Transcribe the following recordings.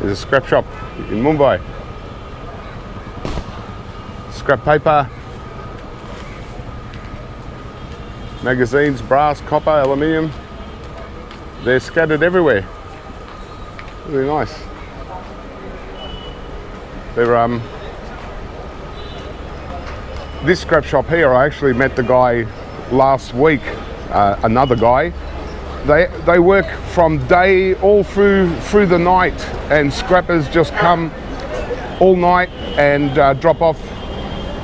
There's a scrap shop in Mumbai. Scrap paper, magazines, brass, copper, aluminium. They're scattered everywhere. Really nice. They're this scrap shop here, I actually met the guy last week, another guy. They work from day all through the night, and scrappers just come all night and drop off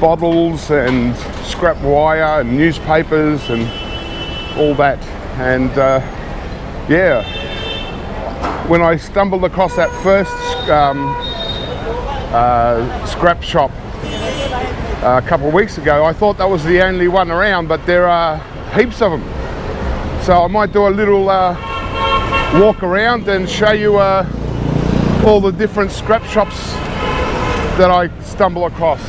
bottles and scrap wire and newspapers and all that. And yeah, when I stumbled across that first scrap shop a couple of weeks ago, I thought that was the only one around, but there are heaps of them. So I might do a little walk around and show you all the different scrap shops that I stumble across.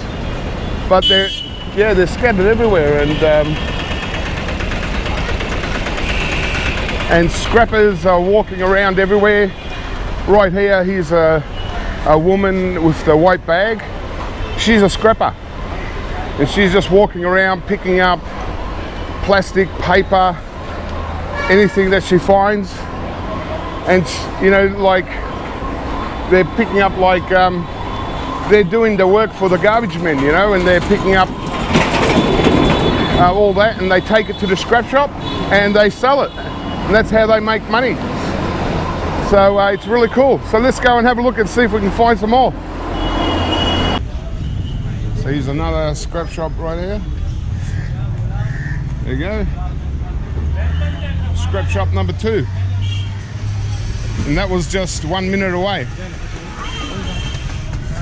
But they're scattered everywhere, and scrappers are walking around everywhere. Right here, here's a woman with the white bag. She's a scrapper, and she's just walking around picking up plastic, paper, anything that she finds. And you know, like, they're picking up, like they're doing the work for the garbage men, you know, and they're picking up all that, and they take it to the scrap shop and they sell it, and that's how they make money. So it's really cool. So let's go and have a look and see if we can find some more. So here's another scrap shop right here. There you go. Scrap shop number 2. And that was just 1 minute away.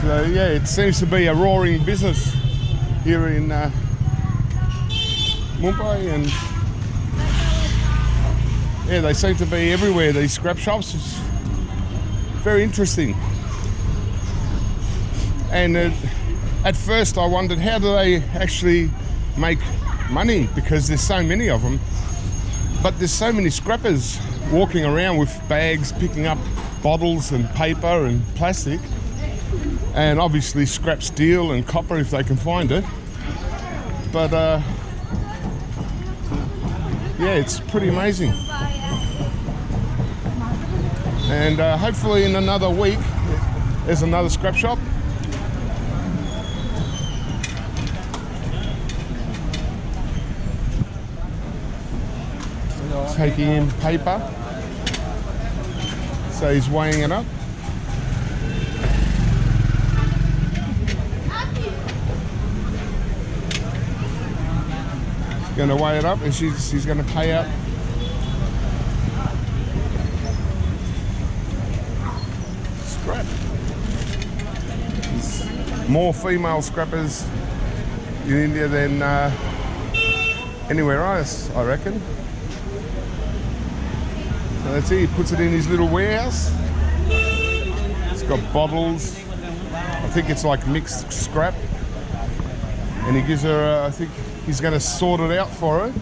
So yeah, it seems to be a roaring business here in Mumbai, and yeah, they seem to be everywhere, these scrap shops. It's very interesting. And at first I wondered, how do they actually make money, because there's so many of them. But there's so many scrappers walking around with bags, picking up bottles and paper and plastic, and obviously scrap steel and copper if they can find it. But yeah, it's pretty amazing. And hopefully in another week there's another scrap shop. Taking in paper, so he's weighing it up. He's going to weigh it up, and she's going to pay out. Scrap. There's more female scrappers in India than anywhere else, I reckon. So that's it, he puts it in his little warehouse. It's got bottles. I think it's like mixed scrap. And he gives her, I think he's going to sort it out for her.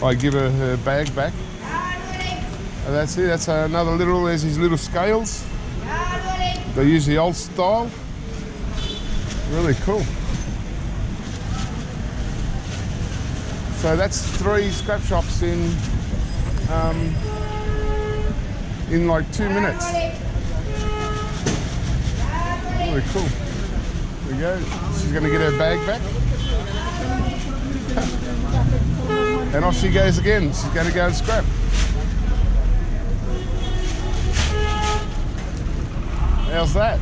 I give her her bag back. And that's it, that's another little, there's his little scales. They use the old style. Really cool. So that's 3 scrap shops in like 2 minutes. Really cool. There we go. She's going to get her bag back. And off she goes again. She's going to go and scrap. How's that?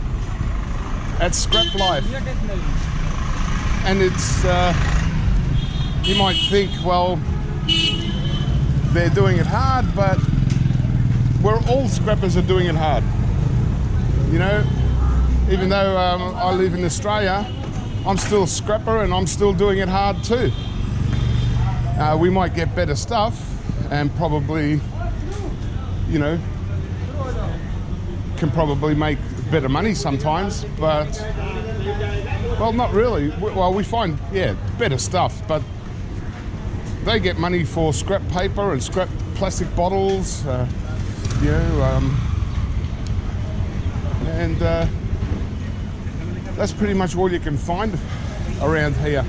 That's scrap life. And it's, you might think, well, they're doing it hard, but all scrappers are doing it hard. You know, even though I live in Australia, I'm still a scrapper and I'm still doing it hard too. We might get better stuff and probably, you know, can probably make better money sometimes, but, well, not really. Well, we find, yeah, better stuff, but they get money for scrap paper and scrap plastic bottles, you know, that's pretty much all you can find around here.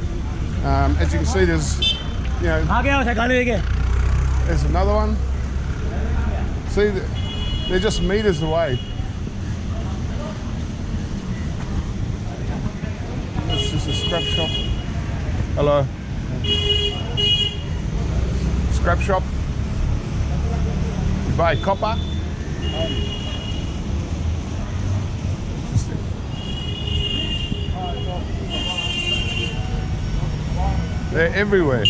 As you can see, there's, you know, there's another one. See, they're just meters away. It's just a scrap shop. Hello. Scrap shop. You buy copper. They're everywhere.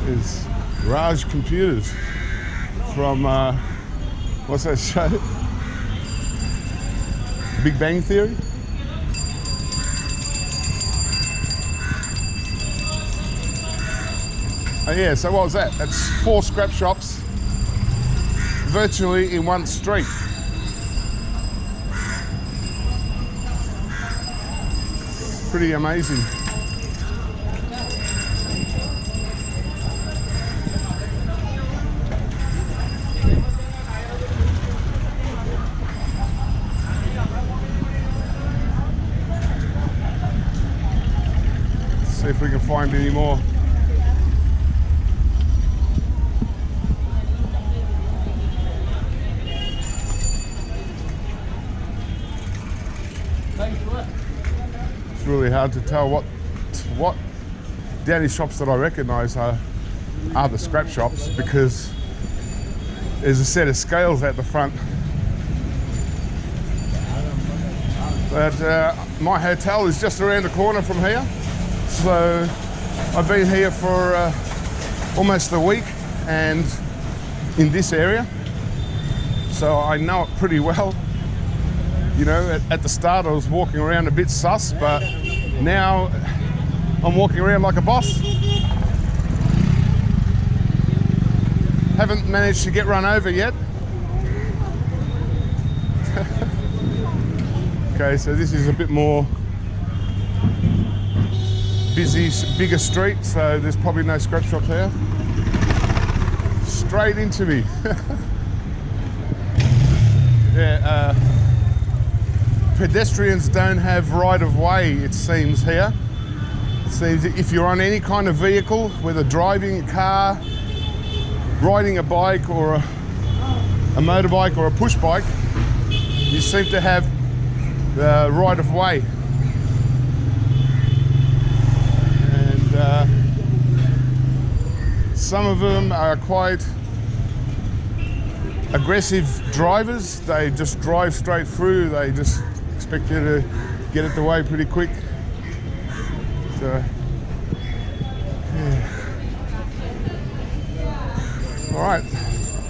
There's Raj Computers from, what's that show? Big Bang Theory? Oh yeah, so what was that? That's 4 scrap shops virtually in one street. Pretty amazing. Let's see if we can find any more. It's really hard to tell what the only shops that I recognise are the scrap shops, because there's a set of scales at the front. But my hotel is just around the corner from here, so I've been here for almost a week and in this area, so I know it pretty well. You know, at the start I was walking around a bit sus, but now I'm walking around like a boss. Haven't managed to get run over yet. Okay, so this is a bit more busy, bigger street, so there's probably no scrap shop there. Straight into me. Yeah, pedestrians don't have right-of-way, it seems here. It seems if you're on any kind of vehicle, whether driving a car, riding a bike or a motorbike or a push bike, you seem to have the right-of-way. And some of them are quite aggressive drivers. They just drive straight through. They just expect you to get it away pretty quick. So, yeah. All right,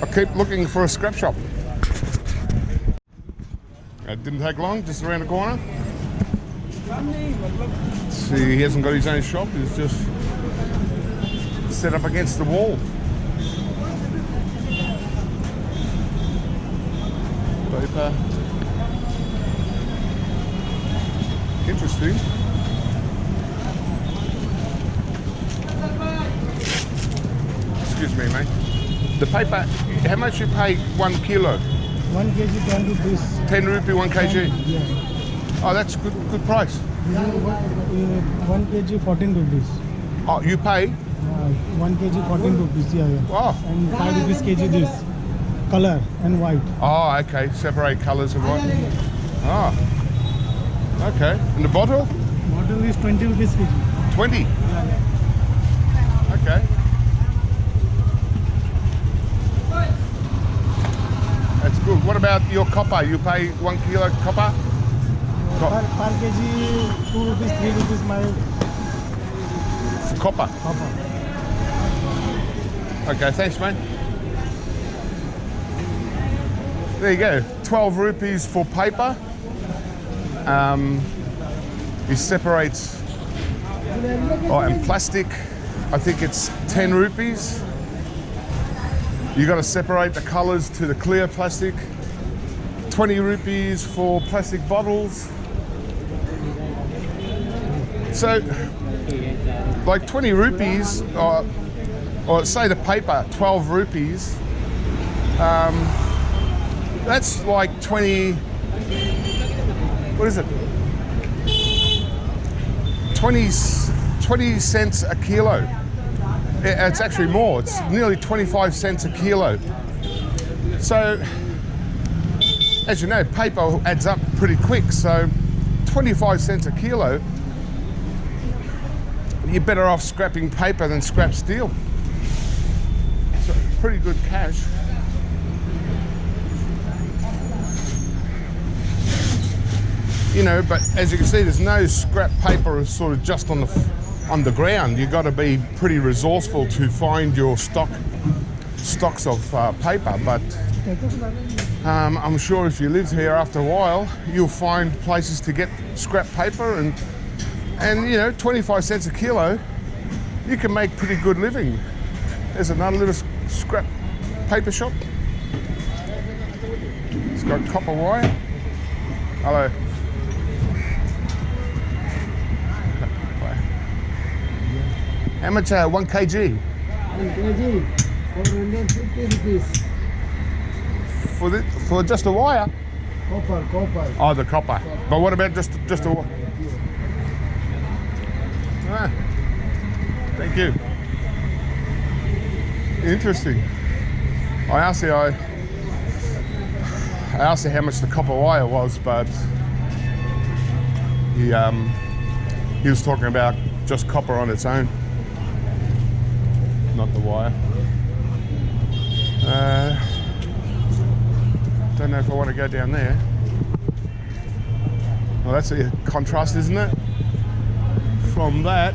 I'll keep looking for a scrap shop. It didn't take long, just around the corner. See, he hasn't got his own shop. He's just set up against the wall. Paper. Interesting. Excuse me, mate. The paper, how much you pay 1 kilo? 1 kg 10 rupees. 10 rupee 1 kg? Yeah. Oh, that's good price. 1 kg 14 rupees. Oh, you pay? 1 kg 14 rupees, yeah. Wow. And 5 rupees kg this. Color and white. Oh, okay. Separate colours and white. Oh, okay. And the bottle? Bottle is 20 rupees kg. 20? Yeah. Okay. That's good. What about your copper? You pay 1 kilo copper? Per kg 2 rupees, 3 rupees my For copper? copper. Okay, thanks, mate. There you go, 12 rupees for paper. He separates, and plastic, I think it's 10 rupees. You got to separate the colors to the clear plastic. 20 rupees for plastic bottles. So like 20 rupees, or say the paper, 12 rupees. That's like 20, what is it? 20 cents a kilo. It's actually more, it's nearly 25 cents a kilo. So, as you know, paper adds up pretty quick, so 25 cents a kilo, you're better off scrapping paper than scrap steel. So, pretty good cash. You know, but as you can see, there's no scrap paper sort of just on the ground. You've got to be pretty resourceful to find your stocks of paper. But I'm sure if you live here after a while, you'll find places to get scrap paper, and you know, 25 cents a kilo, you can make pretty good living. There's another little scrap paper shop. It's got copper wire. Hello. How much 1 kg? 1 kg, 450 rupees. For just a wire? Copper. Oh, the copper. But what about just a wire? Ah, thank you. Interesting. I asked you how much the copper wire was, but he was talking about just copper on its own, not the wire. Don't know if I want to go down there. Well, that's a contrast, isn't it? From that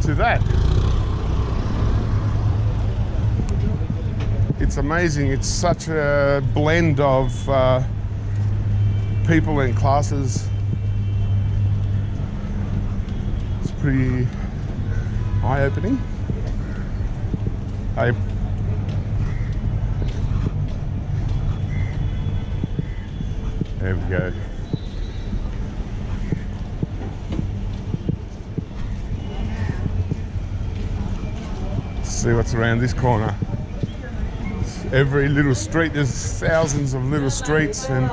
to that. It's amazing. It's such a blend of people and classes. It's pretty eye-opening. There we go. Let's see what's around this corner. Every little street, there's thousands of little streets, and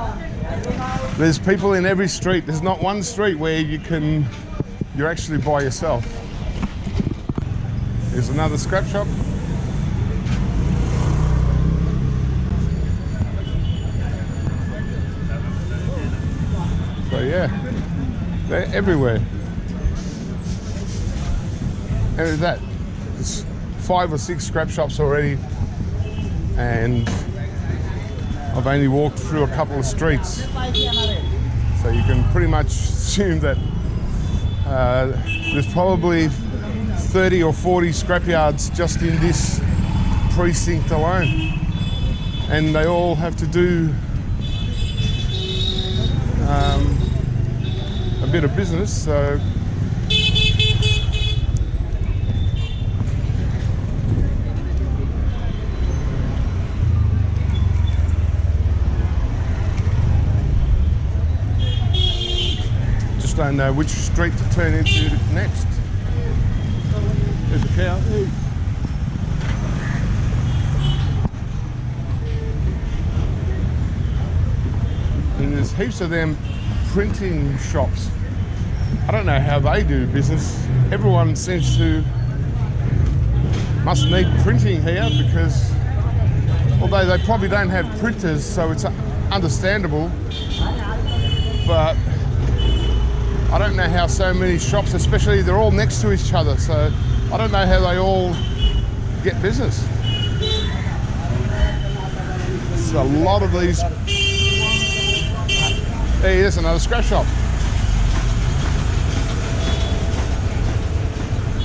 there's people in every street. There's not one street where you're actually by yourself. There's another scrap shop. So yeah, they're everywhere. There's that. There's 5 or 6 scrap shops already, and I've only walked through a couple of streets. So you can pretty much assume that there's probably 30 or 40 scrapyards just in this precinct alone. And they all have to do a bit of business, so just don't know which street to turn into next. There's a cow. Hey. And there's heaps of them printing shops. I don't know how they do business. Everyone must need printing here, because although they probably don't have printers, so it's understandable, but I don't know how so many shops, especially they're all next to each other, so I don't know how they all get business. There's a lot of these. Hey, there's another scrap shop.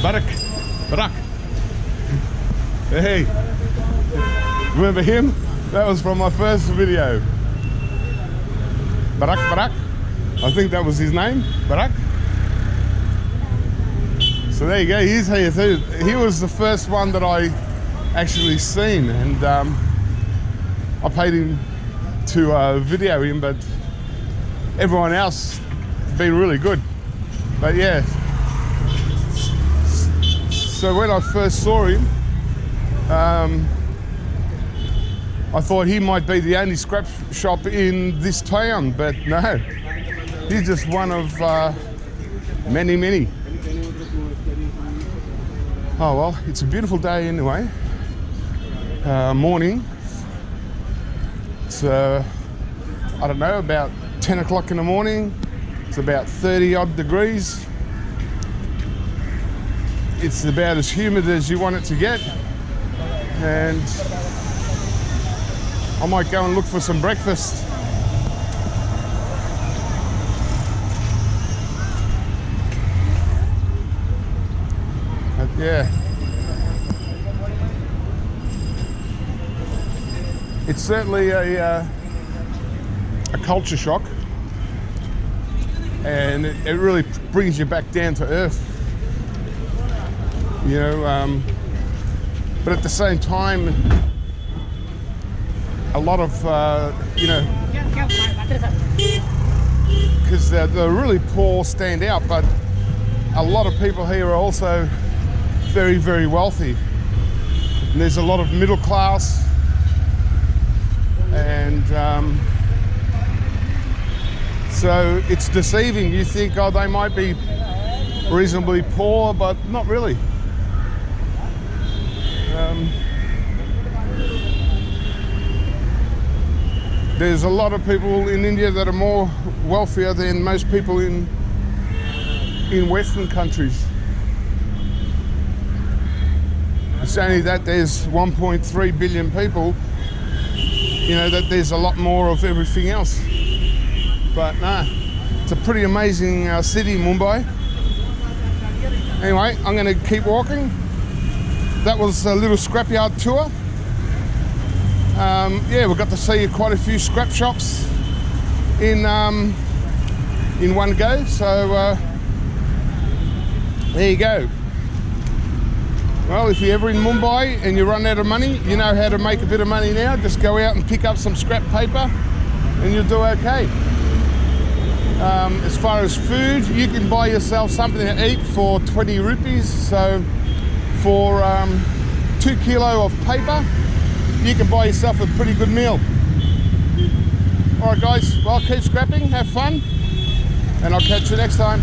Barak. Hey, remember him? That was from my first video. Barak. I think that was his name, Barak. So there you go, he's here too. He was the first one that I actually seen, and I paid him to video him, but everyone else been really good. But yeah, So when I first saw him, I thought he might be the only scrap shop in this town, but no, he's just one of many, many. Oh well, it's a beautiful day anyway. Morning. It's I don't know, about 10 o'clock in the morning. It's about 30 odd degrees. It's about as humid as you want it to get, and I might go and look for some breakfast. But yeah, it's certainly a culture shock, and it really brings you back down to earth, you know, but at the same time, a lot of, you know, because the really poor stand out, but a lot of people here are also very, very wealthy. And there's a lot of middle class, and so it's deceiving. You think, oh, they might be reasonably poor, but not really. There's a lot of people in India that are more wealthier than most people in Western countries. It's only that there's 1.3 billion people, you know, that there's a lot more of everything else. But no, it's a pretty amazing city, Mumbai. Anyway, I'm going to keep walking. That was a little scrapyard tour. Yeah, we got to see quite a few scrap shops in one go. So there you go. Well, if you're ever in Mumbai and you run out of money, you know how to make a bit of money now. Just go out and pick up some scrap paper and you'll do okay. As far as food, you can buy yourself something to eat for 20 rupees. So for 2 kilo of paper, you can buy yourself a pretty good meal. All right, guys, well, keep scrapping, have fun, and I'll catch you next time.